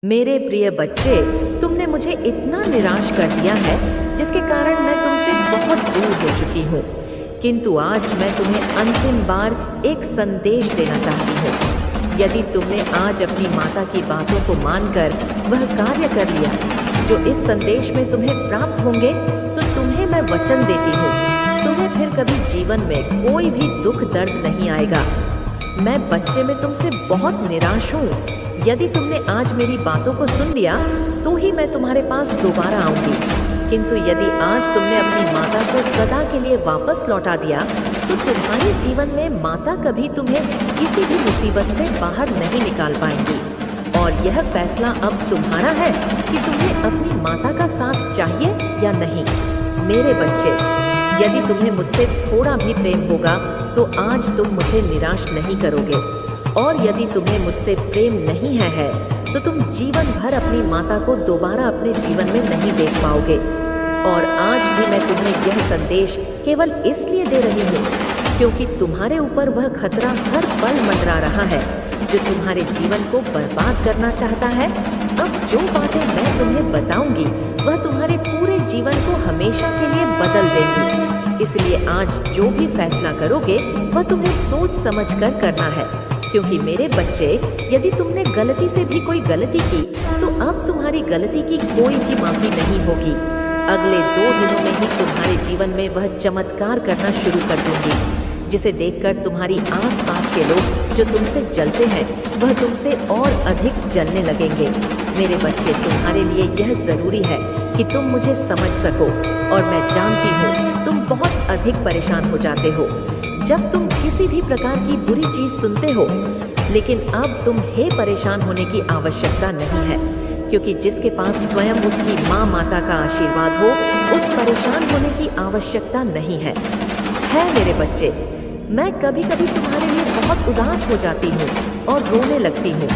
मेरे प्रिय बच्चे, तुमने मुझे इतना निराश कर दिया है जिसके कारण मैं तुमसे बहुत दूर हो चुकी हूँ। किंतु आज मैं तुम्हें अंतिम बार एक संदेश देना चाहती हूँ। यदि तुमने आज अपनी माता की बातों को मानकर वह कार्य कर लिया जो इस संदेश में तुम्हें प्राप्त होंगे, तो तुम्हें मैं वचन देती हूँ, तुम्हें फिर कभी जीवन में कोई भी दुख दर्द नहीं आएगा। मैं बच्चे में तुमसे बहुत निराश हूँ। यदि तुमने आज मेरी बातों को सुन लिया तो ही मैं तुम्हारे पास दोबारा आऊंगी। किंतु यदि आज तुमने अपनी माता को सदा के लिए वापस लौटा दिया तो तुम्हारे जीवन में माता कभी तुम्हें किसी भी मुसीबत से बाहर नहीं निकाल पाएंगी। और यह फैसला अब तुम्हारा है कि तुम्हें अपनी माता का साथ चाहिए या नहीं। मेरे बच्चे, यदि तुम्हें मुझसे थोड़ा भी प्रेम होगा तो आज तुम मुझे निराश नहीं करोगे। और यदि तुम्हें मुझसे प्रेम नहीं है तो तुम जीवन भर अपनी माता को दोबारा अपने जीवन में नहीं देख पाओगे। और आज भी मैं तुम्हें यह संदेश केवल इसलिए दे रही हूँ क्योंकि तुम्हारे ऊपर वह खतरा हर पल मंडरा रहा है जो तुम्हारे जीवन को बर्बाद करना चाहता है। अब जो बातें मैं तुम्हें बताऊंगी वह तुम्हारे पूरे जीवन को हमेशा के लिए बदल देंगी। इसलिए आज जो भी फैसला करोगे वह तुम्हें सोच समझ कर करना है, क्योंकि मेरे बच्चे, यदि तुमने गलती से भी कोई गलती की तो अब तुम्हारी गलती की कोई भी माफी नहीं होगी। अगले 2 दिनों में ही तुम्हारे जीवन में वह चमत्कार करना शुरू कर दूंगी जिसे देखकर तुम्हारी आसपास के लोग जो तुमसे जलते हैं वह तुमसे और अधिक जलने लगेंगे। मेरे बच्चे, तुम्हारे लिए यह जरूरी है कि तुम मुझे समझ सको। और मैं जानती हूँ तुम बहुत अधिक परेशान हो जाते हो जब तुम किसी भी प्रकार की बुरी चीज सुनते हो, लेकिन अब तुम्हें परेशान होने की आवश्यकता नहीं है, क्योंकि जिसके पास स्वयं उसकी माँ माता का आशीर्वाद हो उस परेशान होने की आवश्यकता नहीं है। मेरे बच्चे, मैं कभी कभी तुम्हारे लिए बहुत उदास हो जाती हूँ और रोने लगती हूँ,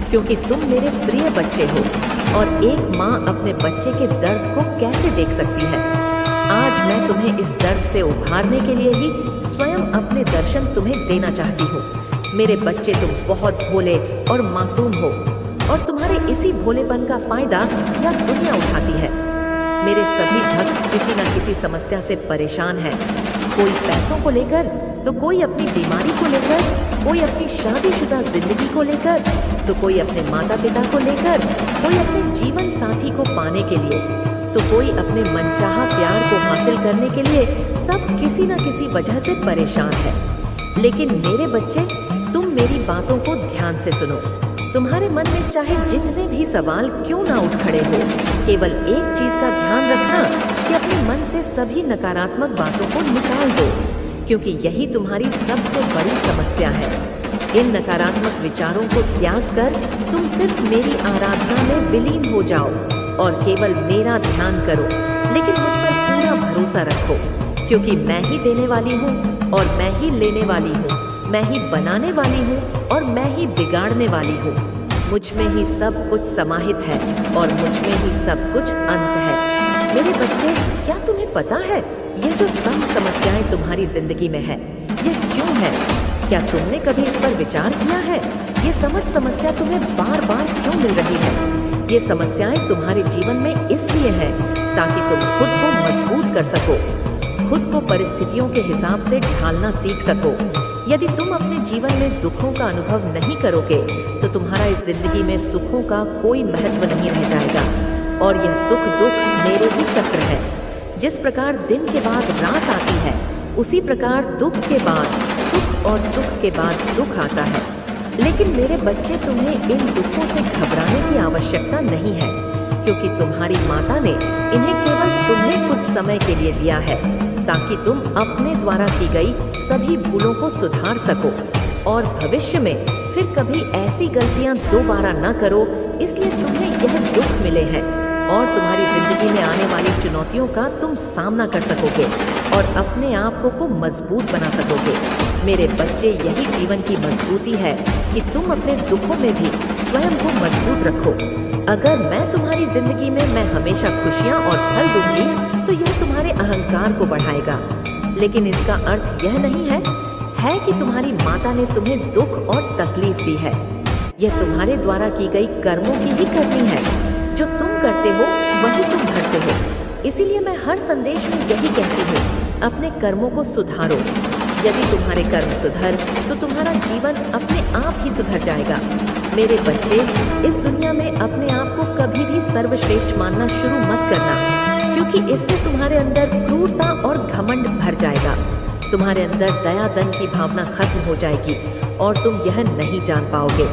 क्योंकि तुम मेरे प्रिय बच्चे हो और एक माँ अपने बच्चे के दर्द को कैसे देख सकती है। आज मैं तुम्हें इस दर्द से उभारने के लिए ही स्वयं अपने दर्शन तुम्हें देना चाहती हूँ। मेरे बच्चे, तुम बहुत भोले और मासूम हो और तुम्हारे इसी भोलेपन का फायदा यह दुनिया उठाती है। मेरे सभी भक्त किसी न किसी समस्या से परेशान हैं। कोई पैसों को लेकर, तो कोई अपनी बीमारी को लेकर, कोई अपनी शादीशुदा जिंदगी को लेकर, तो कोई अपने माता पिता को लेकर, कोई अपने जीवन साथी को पाने के लिए, तो कोई अपने मनचाहा प्यार को हासिल करने के लिए। सब किसी न किसी वजह से परेशान है। लेकिन मेरे बच्चे, तुम मेरी बातों को ध्यान से सुनो। तुम्हारे मन में चाहे जितने भी सवाल क्यों ना उठ खड़े हो, केवल एक चीज का ध्यान रखना कि अपने मन से सभी नकारात्मक बातों को निकाल दो, क्योंकि यही तुम्हारी सबसे बड़ी समस्या है। इन नकारात्मक विचारों को त्याग कर तुम सिर्फ मेरी आराधना में विलीन हो जाओ और केवल मेरा ध्यान करो। लेकिन मुझ पर पूरा भरोसा रखो, क्योंकि मैं ही देने वाली हूँ और मैं ही लेने वाली हूँ, मैं ही बनाने वाली हूँ और मैं ही बिगाड़ने वाली हूँ। मुझ में ही सब कुछ समाहित है और मुझ में ही सब कुछ अंत है। मेरे बच्चे, क्या तुम्हें पता है ये जो सब समस्याएं तुम्हारी जिंदगी में है, ये क्यों है? क्या तुमने कभी इस पर विचार किया है? ये समस्या तुम्हें बार बार क्यों मिल रही है? ये समस्याएं तुम्हारे जीवन में इसलिए हैं ताकि तुम खुद को मजबूत कर सको, खुद को परिस्थितियों के हिसाब से ढालना सीख सको। यदि तुम अपने जीवन में दुखों का अनुभव नहीं करोगे तो तुम्हारा इस जिंदगी में सुखों का कोई महत्व नहीं रह जाएगा। और यह सुख दुख मेरे ही चक्र है। जिस प्रकार दिन के बाद रात आती है, उसी प्रकार दुख के बाद सुख और सुख के बाद दुख आता है। लेकिन मेरे बच्चे, तुम्हें इन दुखों से घबराने की आवश्यकता नहीं है, क्योंकि तुम्हारी माता ने इन्हें केवल तुम्हें कुछ समय के लिए दिया है ताकि तुम अपने द्वारा की गई सभी भूलों को सुधार सको और भविष्य में फिर कभी ऐसी गलतियां दोबारा न करो। इसलिए तुम्हें यह दुख मिले हैं और तुम्हारी जिंदगी में आने वाली चुनौतियों का तुम सामना कर सकोगे और अपने आप को मजबूत बना सकोगे। मेरे बच्चे, यही जीवन की मजबूती है कि तुम अपने दुखों में भी स्वयं को मजबूत रखो। अगर मैं तुम्हारी जिंदगी में मैं हमेशा खुशियां और फल दूंगी तो यह तुम्हारे अहंकार को बढ़ाएगा। लेकिन इसका अर्थ यह नहीं है कि तुम्हारी माता ने तुम्हें दुख और तकलीफ दी है। यह तुम्हारे द्वारा की गई कर्मों की ही करनी है। जो तुम करते हो वही तुम भरते हो। इसीलिए मैं हर संदेश में यही कहती हूँ, अपने कर्मों को सुधारो। यदि तुम्हारे कर्म सुधर तो तुम्हारा जीवन अपने आप ही सुधर जाएगा। मेरे बच्चे, इस दुनिया में अपने आप को कभी भी सर्वश्रेष्ठ मानना शुरू मत करना, क्योंकि इससे तुम्हारे अंदर क्रूरता और घमंड भर जाएगा। तुम्हारे अंदर दया दन की भावना खत्म हो जाएगी और तुम यह नहीं जान पाओगे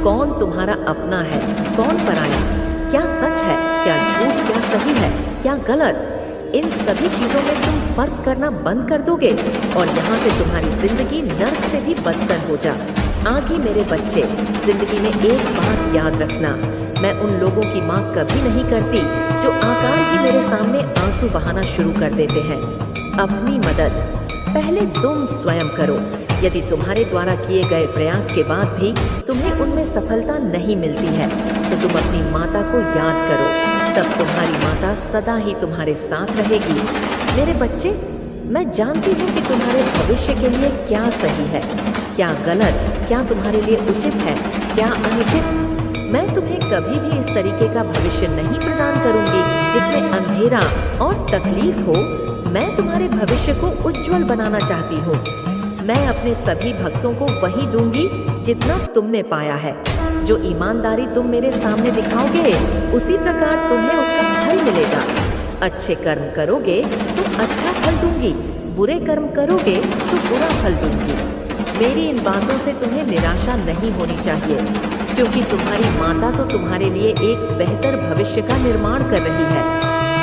कौन तुम्हारा अपना है, कौन पराया, क्या सच है, क्या झूठ, क्या सही है, क्या गलत। इन सभी चीजों में तुम फर्क करना बंद कर दोगे और यहाँ से तुम्हारी जिंदगी नर्क से भी बदतर हो जा। आगे मेरे बच्चे, जिंदगी में एक बात याद रखना, मैं उन लोगों की माँ कभी नहीं करती जो आकार ही मेरे सामने आंसू बहाना शुरू कर देते हैं। अपनी मदद पहले तुम स्वयं करो। यदि तुम्हारे द्वारा किए गए प्रयास के बाद भी तुम्हें उनमें सफलता नहीं मिलती है तो तुम अपनी माता को याद करो, तब तुम्हारी माता सदा ही तुम्हारे साथ रहेगी। मेरे बच्चे, मैं जानती हूँ कि तुम्हारे भविष्य के लिए क्या सही है, क्या गलत, क्या तुम्हारे लिए उचित है, क्या अनुचित। मैं तुम्हें कभी भी इस तरीके का भविष्य नहीं प्रदान करूंगी जिसमें अंधेरा और तकलीफ हो। मैं तुम्हारे भविष्य को उज्जवल बनाना चाहती हूँ। मैं अपने सभी भक्तों को वही दूंगी जितना तुमने पाया है। जो ईमानदारी तुम मेरे सामने दिखाओगे उसी प्रकार तुम्हें उसका फल मिलेगा। अच्छे कर्म करोगे तो अच्छा फल दूंगी, बुरे कर्म करोगे तो बुरा फल दूंगी। मेरी इन बातों से तुम्हें निराशा नहीं होनी चाहिए, क्योंकि तुम्हारी माता तो तुम्हारे लिए एक बेहतर भविष्य का निर्माण कर रही है।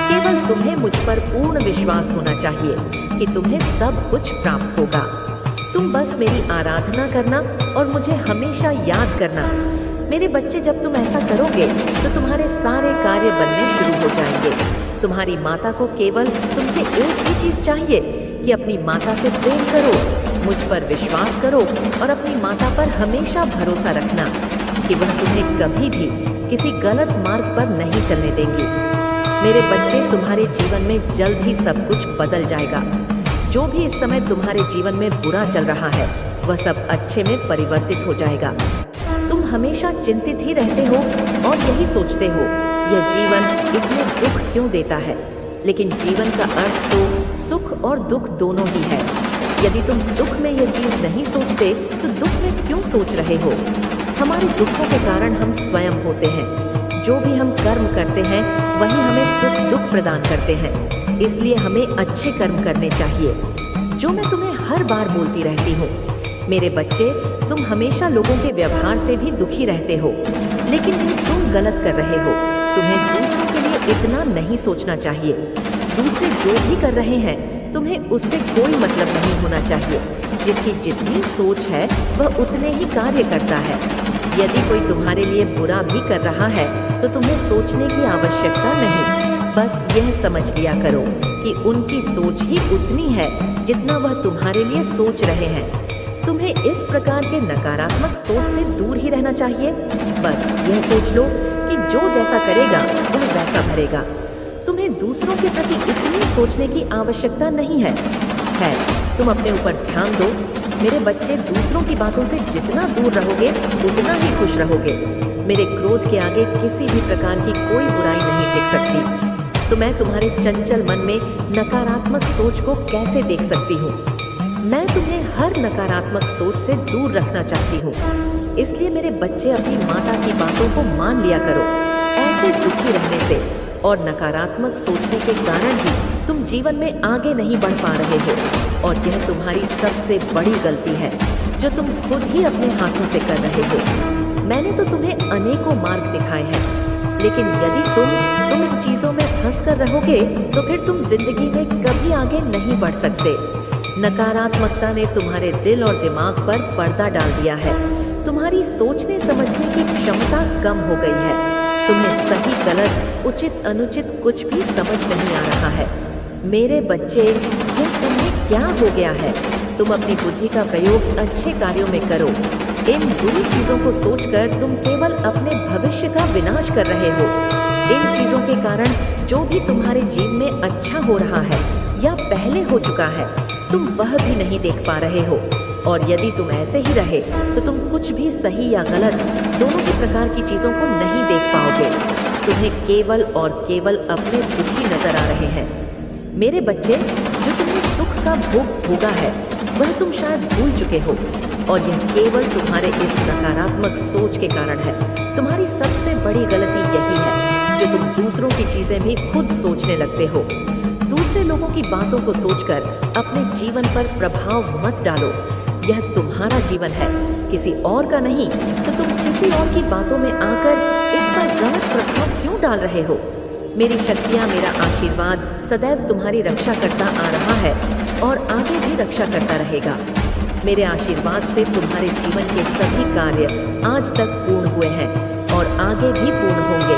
केवल तुम्हें मुझ पर पूर्ण विश्वास होना चाहिए कि तुम्हें सब कुछ प्राप्त होगा। तुम बस मेरी आराधना करना और मुझे हमेशा याद करना। मेरे बच्चे, जब तुम ऐसा करोगे तो तुम्हारे सारे कार्य बनने शुरू हो जाएंगे। तुम्हारी माता को केवल तुमसे एक ही चीज चाहिए कि अपनी माता से प्रेम करो, मुझ पर विश्वास करो और अपनी माता पर हमेशा भरोसा रखना कि वह तुम्हें कभी भी किसी गलत मार्ग पर नहीं चलने देंगी। मेरे बच्चे, तुम्हारे जीवन में जल्द ही सब कुछ बदल जाएगा। जो भी इस समय तुम्हारे जीवन में बुरा चल रहा है वह सब अच्छे में परिवर्तित हो जाएगा। तुम हमेशा चिंतित ही रहते हो और यही सोचते हो, यह जीवन इतने दुख क्यों देता है। लेकिन जीवन का अर्थ तो सुख और दुख दोनों ही है। यदि तुम सुख में यह चीज नहीं सोचते तो दुख में क्यों सोच रहे हो। हमारे दुखों के कारण हम स्वयं होते हैं। जो भी हम कर्म करते हैं वही हमें सुख दुख प्रदान करते हैं। इसलिए हमें अच्छे कर्म करने चाहिए, जो मैं तुम्हें हर बार बोलती रहती हूँ। मेरे बच्चे, तुम हमेशा लोगों के व्यवहार से भी दुखी रहते हो, लेकिन यह तुम गलत कर रहे हो। तुम्हें दूसरों के लिए इतना नहीं सोचना चाहिए। दूसरे जो भी कर रहे हैं तुम्हें उससे कोई मतलब नहीं होना चाहिए। जिसकी जितनी सोच है वह उतने ही कार्य करता है। यदि कोई तुम्हारे लिए बुरा भी कर रहा है तो तुम्हें सोचने की आवश्यकता नहीं। बस यह समझ लिया करो कि उनकी सोच ही उतनी है जितना वह तुम्हारे लिए सोच रहे हैं। तुम्हें इस प्रकार के नकारात्मक सोच से दूर ही रहना चाहिए। बस यह सोच लो कि जो जैसा करेगा वह वैसा भरेगा। तुम्हें दूसरों के प्रति इतनी सोचने की आवश्यकता नहीं है। तुम अपने ऊपर ध्यान दो। मेरे बच्चे, दूसरों की बातों से जितना दूर रहोगे उतना ही खुश रहोगे। मेरे क्रोध के आगे किसी भी प्रकार की कोई बुराई नहीं टिक सकती। तो मैं तुम्हारे चंचल मन में नकारात्मक सोच को कैसे देख सकती हूँ। मैं तुम्हें हर नकारात्मक सोच से दूर रखना चाहती हूँ। इसलिए मेरे बच्चे, अपनी माता की बातों को मान लिया करो। ऐसे दुखी रहने से और नकारात्मक सोचने के कारण ही तुम जीवन में आगे नहीं बढ़ पा रहे हो, और यह तुम्हारी सबसे बड़ी गलती है जो तुम खुद ही अपने हाथों से कर रहे हो। मैंने तो तुम्हें अनेकों मार्ग दिखाए हैं, लेकिन यदि तुम इन चीजों में फंस कर रहोगे तो फिर तुम जिंदगी में कभी आगे नहीं बढ़ सकते। नकारात्मकता ने तुम्हारे दिल और दिमाग पर पर्दा डाल दिया है। तुम्हारी सोचने समझने की क्षमता कम हो गई है। तुम्हें सही गलत, उचित अनुचित कुछ भी समझ नहीं आ रहा है। मेरे बच्चे, यह तुम्हें क्या हो गया है। तुम अपनी बुद्धि का प्रयोग अच्छे कार्यों में करो। इन बुरी चीजों को सोचकर तुम केवल अपने भविष्य का विनाश कर रहे हो। इन चीजों के कारण जो भी तुम्हारे जीवन में अच्छा हो रहा है या पहले हो चुका है, तुम वह भी नहीं देख पा रहे हो। और यदि तुम ऐसे ही रहे तो तुम कुछ भी सही या गलत दोनों ही प्रकार की चीज़ों को नहीं देख पाओगे। तुम्हें केवल और केवल अपने दुख ही नजर आ रहे हैं। मेरे बच्चे, जो तुमने सुख का भोग भोगा है वह तुम शायद भूल चुके हो, और यह केवल तुम्हारे इस नकारात्मक सोच के कारण है। तुम्हारी सबसे बड़ी गलती यही है जो तुम दूसरों की चीजें भी खुद सोचने लगते हो। दूसरे लोगों की बातों को सोचकर अपने जीवन पर प्रभाव मत डालो। यह तुम्हारा जीवन है, किसी और का नहीं। तो तुम किसी और की बातों में आकर इस पर गलत प्रभाव क्यों डाल रहे हो? मेरी शक्तियाँ, मेरा आशीर्वाद सदैव तुम्हारी रक्षा करता आ रहा है और आगे भी रक्षा करता रहेगा। मेरे आशीर्वाद से तुम्हारे जीवन के सभी कार्य आज तक पूर्ण हुए हैं और आगे भी पूर्ण होंगे।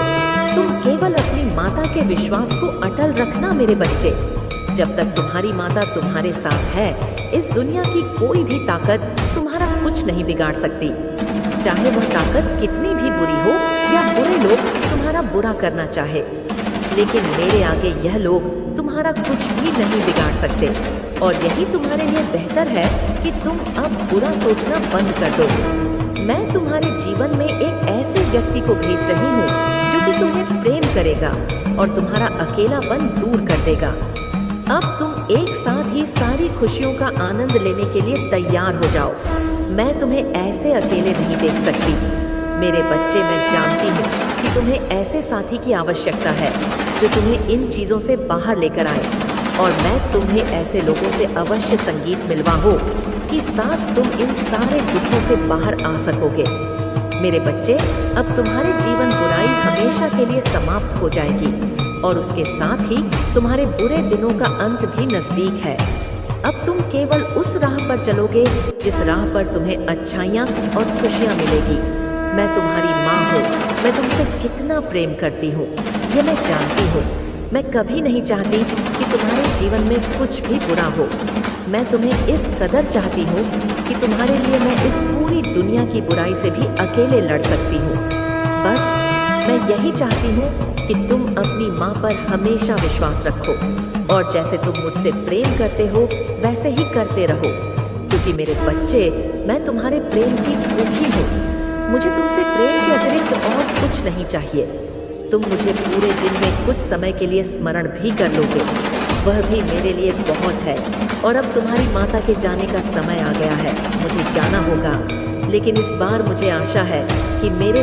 तुम केवल अपनी माता के विश्वास को अटल रखना मेरे बच्चे। जब तक तुम्हारी माता तुम्हारे साथ है, इस दुनिया की कोई भी ताकत तुम्हारा कुछ नहीं बिगाड़ सकती। चाहे वह ताकत कितनी भी बुरी हो या बुरे लोग तुम्हारा बुरा करना चाहे, लेकिन मेरे आगे यह लोग तुम्हारा कुछ भी नहीं बिगाड़ सकते। और यही तुम्हारे लिए बेहतर है कि तुम अब बुरा सोचना बंद कर दो। मैं तुम्हारे जीवन में एक ऐसे व्यक्ति को भेज रही हूँ जो कि तुम्हें प्रेम करेगा और तुम्हारा अकेलापन दूर कर देगा। अब तुम एक साथ ही सारी खुशियों का आनंद लेने के लिए तैयार हो जाओ। मैं तुम्हें ऐसे अकेले नहीं देख सकती। मेरे बच्चे, मैं जानती हूँ कि तुम्हें ऐसे साथी की आवश्यकता है जो तुम्हें इन चीज़ों से बाहर लेकर आए, और मैं तुम्हें ऐसे लोगों से अवश्य संगीत मिलवा हो कि साथ तुम इन सारे दुखों से बाहर आ सकोगे। मेरे बच्चे, अब तुम्हारे जीवन बुराई हमेशा के लिए समाप्त हो जाएगी और उसके साथ ही तुम्हारे बुरे दिनों का अंत भी नजदीक है। अब तुम केवल उस राह पर चलोगे जिस राह पर तुम्हें अच्छाइयाँ और खुशियाँ मिलेगी। मैं तुम्हारी माँ हूँ, मैं तुमसे कितना प्रेम करती हूँ ये मैं जानती हूँ। मैं कभी नहीं चाहती कि तुम्हारे जीवन में कुछ भी बुरा हो। मैं तुम्हें इस कदर चाहती हूँ कि तुम्हारे लिए मैं इस पूरी दुनिया की बुराई से भी अकेले लड़ सकती हूँ। बस मैं यही चाहती हूँ कि तुम अपनी माँ पर हमेशा विश्वास रखो और जैसे तुम मुझसे प्रेम करते हो वैसे ही करते रहो, क्योंकि मेरे बच्चे, मैं तुम्हारे प्रेम की भूखी हूँ। मुझे तुमसे प्रेम के अतिरिक्त और कुछ नहीं चाहिए। तुम मुझे पूरे दिन में कुछ समय के लिए स्मरण भी कर लोगे, वह भी मेरे लिए बहुत है। और अब तुम्हारी माता के जाने का समय आ गया है, मुझे जाना होगा। लेकिन इस बार मुझे आशा है कि मेरे